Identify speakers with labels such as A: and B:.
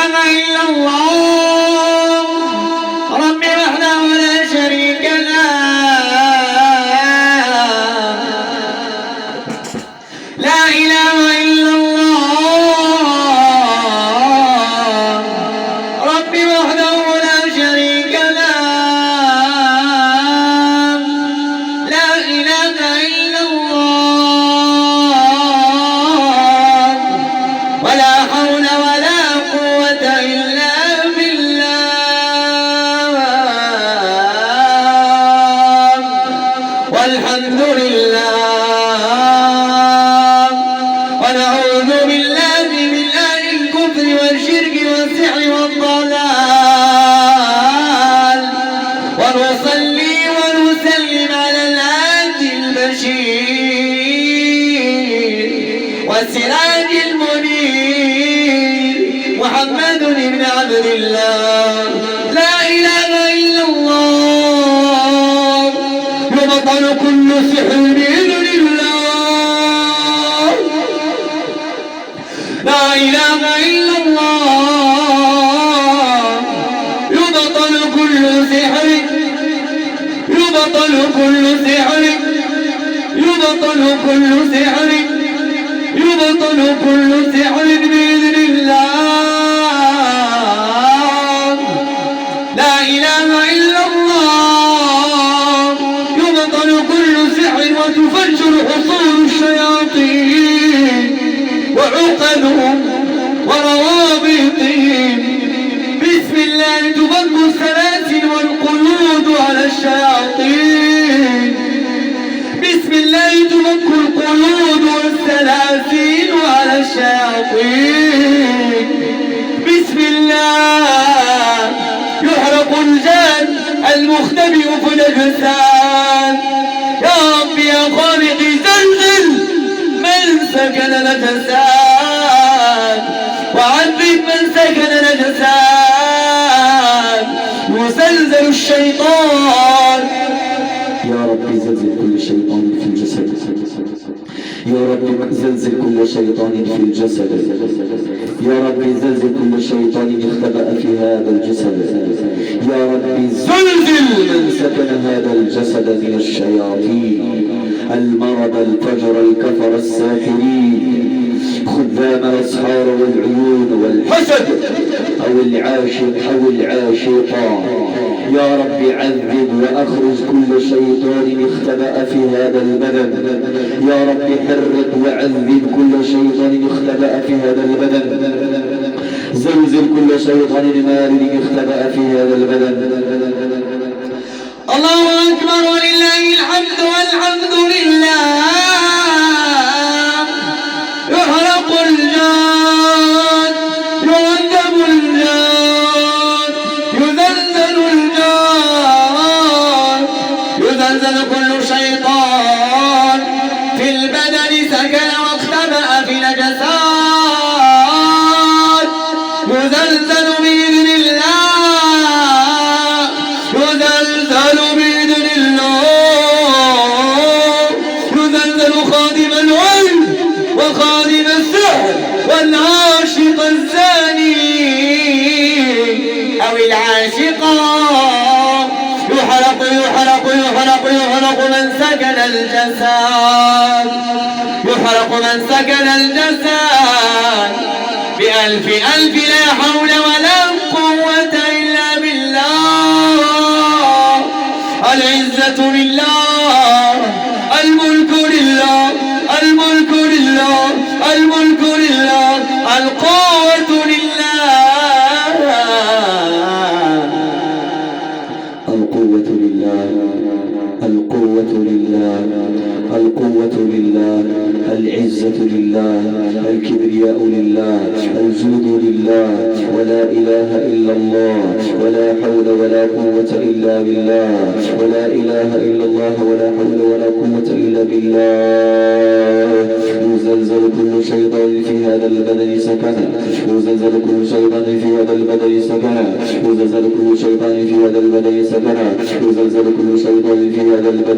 A: إله إلا الله ربي وحده لا شريك له لا إله إلا الله ربي وحده لا شريك له لا إله إلا الله ولا حول ولا قوة إلا بالله والحمد لله ونعوذ بالله من أهل الكفر والشرك والسحر والضلال ونصلي ونسلم على الهادي البشير والسراج المنير محمد بن عبد الله لا إله إلا الله يبطل كل سحر بإذن الله لا إله إلا الله يبطل كل سحر يبطل كل سحر يبطل كل سحر يبطل كل سحر بإذن الله لا إله إلا الله يبطل كل سحر وتفجر حصول الشياطين وعقدهم وروابطهم بسم الله تفك السلاسل والقيود على الشياطين بسم الله تفك القيود والسلاسل على الشياطين بسم الله يحرق الجان المختبئ في الأجساد يا رب يا خالق زلزل من سكن الأجساد وعذب من سكن الأجساد وزلزل الشيطان
B: يا رب زلزل كل شيطان في الجسد يا رب زلزل كل شيطان في الجسد يا رب زلزل كل شيطان اختبأ في هذا الجسد يا رب زلزل من سكن هذا الجسد من الشياطين المرض الفجر الكفر الساحرين خذام الأسحار والعيون والحسد أو العاشق أو العاشقة يا رب عذب وأخرج كل شيطان اختبأ في هذا البدن يا رب حرق وعذب كل شيطان اختبأ في هذا البدن زلزل كل شيطان مارد اختبأ في هذا البدن
A: الله أكبر ولله الحمد والحمد لله يحرق الجان يعذب الجان يزلزل الجان يزلزل كل شيطان في البدن سكن واختبأ في الأجساد يزلزل بإذن الله يزلزل بإذن الله يزلزل خادم العلم وخادم السحر والعاشق الزاني أو العاشقة يحرق يحرق يحرق يحرق من سكن الجسد يحرق من سكن الجسد بألف ألف لا حول ولا قوة إلا بالله العزة لله الملك لله الملك لله الملك لله القوة لله
B: القوة لله القوة لله القوة لله العزة لله الكبرياء لله الجود لله ولا إله إلا الله ولا حول ولا قوة إلا بالله ولا إله إلا الله ولا حول ولا قوة إلا بالله يزلزل كل شيطان في هذا البدن سكنا يزلزل كل شيطان في هذا البدن سكنا يزلزل كل شيطان في هذا البدن سكنا يزلزل كل شيطان في هذا البدن